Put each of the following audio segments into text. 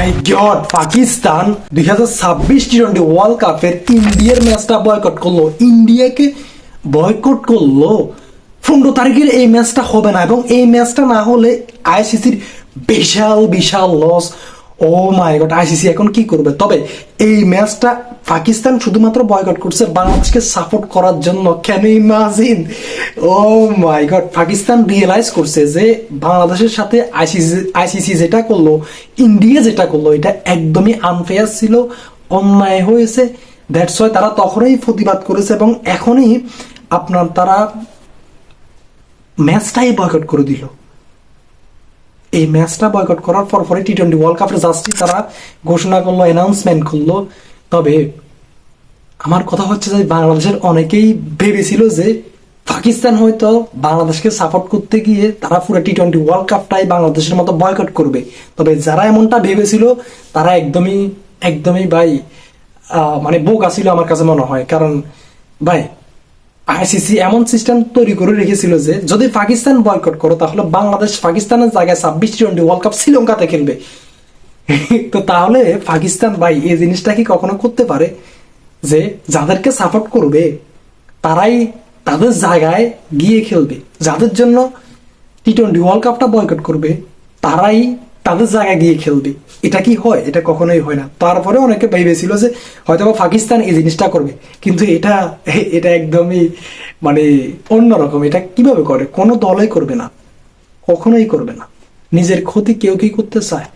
মাই God, Pakistan 2026 টি-20 world কাপের ইন্ডিয়ার ম্যাচটা বয়কট করলো। ইন্ডিয়াকে বয়কট করলো। 15 তারিখের এই ম্যাচটা হবে না, এবং এই ম্যাচটা না হলে আইসিসির বিশাল বিশাল loss. O my god, ICC এখন কি করবে? তবে এই ম্যাচটা পাকিস্তান শুধুমাত্র বয়কট করছে বাংলাদেশকে সাপোর্ট করার জন্য। Can you imagine? Oh my God, Pakistan realize করছে যে বাংলাদেশের সাথে আইসিসি যেটা করলো, ইন্ডিয়া যেটা করলো, এটা একদমই আনফেয়ার ছিল, অন্যায় হয়েছে। দ্যাটস ওয়াই তারা তখনই প্রতিবাদ করেছে, এবং এখনই আপনার তারা ম্যাচটাই বয়কট করে দিল। এই ম্যাচটা বয়কট করার পরে টি-20 ওয়ার্ল্ড কাপের জাস্টই তারা ঘোষণা করলো, অ্যানাউন্সমেন্ট করলো। তবে আমার কথা হচ্ছে যে বাংলাদেশের অনেকেই ভেবেছিল যে পাকিস্তান হয়তো বাংলাদেশকে সাপোর্ট করতে গিয়ে তারা পুরো টি-20 ওয়ার্ল্ড কাপটাই বাংলাদেশের মতো বয়কট করবে। তবে যারা এমনটা ভেবেছিল তারা একদমই একদমই ভাই মানে বোকা ছিল আমার কাছে মনে হয়। কারণ ভাই আইসিসি এমন সিস্টেম তৈরি করে রেখেছিল যে যদি পাকিস্তান বয়কট করো তাহলে বাংলাদেশ পাকিস্তানের জায়গায় 26 টি-20 ওয়ার্ল্ড কাপ শ্রীলঙ্কাতে খেলবে। তো তাহলে পাকিস্তান ভাই এই জিনিসটা কি কখনো করতে পারে যে যাদেরকে সাপোর্ট করবে তারাই তাদের জায়গায় গিয়ে খেলবে, যাদের জন্য টি-20 ওয়ার্ল্ড কাপটা বয়কট করবে তারাই তাদের জায়গায় গিয়ে খেলবে? এটা কি হয়? এটা কখনোই হয় না। তারপরে অনেকে ভেবেছিল যে হয়তো পাকিস্তান এই জিনিসটা করবে, কিন্তু এটা এটা একদমই মানে অন্যরকম। এটা কিভাবে করে? কোনো দলই করবে না, কখনোই করবে না। নিজের ক্ষতি কেউ কি করতে চায়?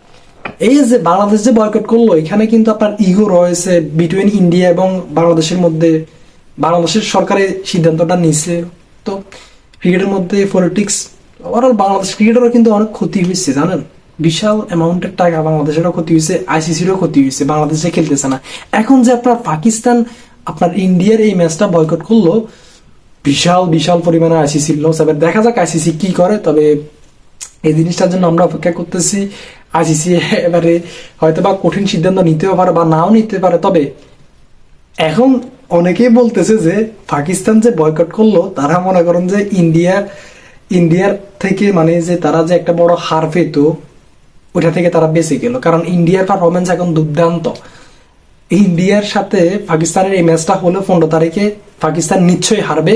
এই যে বাংলাদেশ যে বয়কট করলো, এখানে কিন্তু আপনার ইগো রয়েছে বিটুইন ইন্ডিয়া এবং বাংলাদেশের মধ্যে। বাংলাদেশের সরকারের সিদ্ধান্তটা নিছে। তো ক্রিকেটের মধ্যে পলিটিক্স, ওভারঅল বাংলাদেশ ক্রিকেটেরও কিন্তু অনেক ক্ষতি হয়েছে জানেন। বিশাল অ্যামাউন্টের টাকা বাংলাদেশেরও ক্ষতি হয়েছে, আইসিসিরও ক্ষতি হয়েছে, বাংলাদেশে খেলতেছে না। এখন যে আপনার পাকিস্তান আপনার ইন্ডিয়ার এই ম্যাচটা বয়কট করলো, বিশাল বিশাল পরিমাণে আইসিসি লস। এবার দেখা যাক আইসিসি কি করে। তবে এই জিনিসটার জন্য আমরা অপেক্ষা করতেছি। আইসিসি এবারে হয়তো বা কঠিন সিদ্ধান্ত নিতেও পারে বা নাও নিতে পারে। তবে এখন অনেকেই বলতেছে যে পাকিস্তান যে বয়কট করলো, তারা মনে করেন যে ইন্ডিয়ার থেকে মানে যে তারা যে একটা বড় হার পেত ওটা থেকে তারা বেঁচে গেল। কারণ ইন্ডিয়ার পারফরমেন্স এখন দুর্দান্ত। ইন্ডিয়ার সাথে পাকিস্তানের এই ম্যাচটা হলো 15 তারিখে, পাকিস্তান নিশ্চয়ই হারবে।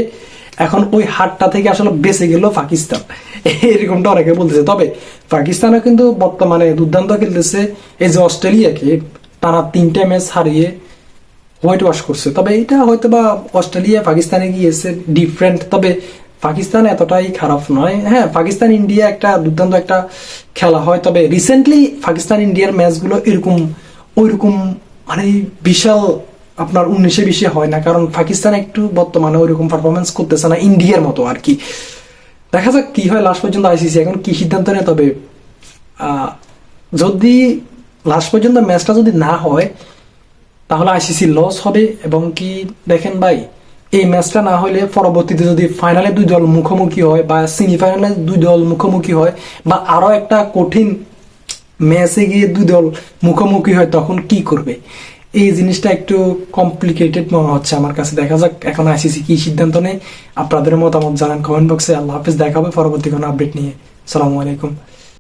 এখন ওই হারটা থেকে আসলে বেঁচে গেল পাকিস্তান, এরকমটা অনেকে বলতেছে। তবে পাকিস্তানও কিন্তু বর্তমানে দুর্দান্ত খেলতেছে। এই যে অস্ট্রেলিয়াকে টানা 3টে ম্যাচ হারিয়ে হোয়াইট ওয়াশ করছে। তবে এটা হয়তো বা অস্ট্রেলিয়া পাকিস্তানে গিয়েছে ডিফারেন্ট। তবে পাকিস্তান এতটাই খারাপ নয়। হ্যাঁ, পাকিস্তান ইন্ডিয়া একটা দুর্দান্ত একটা খেলা হয়। তবে রিসেন্টলি পাকিস্তান ইন্ডিয়ার ম্যাচগুলো এরকম ওইরকম মানে বিশাল আপনার 19-20 হয় না। কারণ পাকিস্তান একটু বর্তমানে ওইরকম পারফরমেন্স করতেছে না ইন্ডিয়ার মতো আর কি। দেখা যাক কি হয় লাস্ট পর্যন্ত আইসিসি এখন কি সিদ্ধান্ত নেয়। তবে যদি লাস্ট পর্যন্ত ম্যাচটা যদি না হয় তাহলে আইসিসি লস হবে। এবং কি দেখেন ভাই, এই ম্যাচটা না হলে পরবর্তীতে যদি ফাইনালে 2 দল মুখোমুখি হয় বা সেমিফাইনালে 2 দল মুখোমুখি হয় বা আরো একটা কঠিন ম্যাচে গিয়ে 2 দল মুখোমুখি হয়, তখন কি করবে? এই জিনিসটা একটু কমপ্লিকেটেড মনে হচ্ছে আমার কাছে। দেখা যাক এখন আইসিসি কি সিদ্ধান্ত নেয়। আপনাদের মতামত জানান কমেন্ট বক্সে। আল্লাহ হাফিজ, দেখাবে পরবর্তী কোনো আপডেট নিয়ে। আসসালামু আলাইকুম।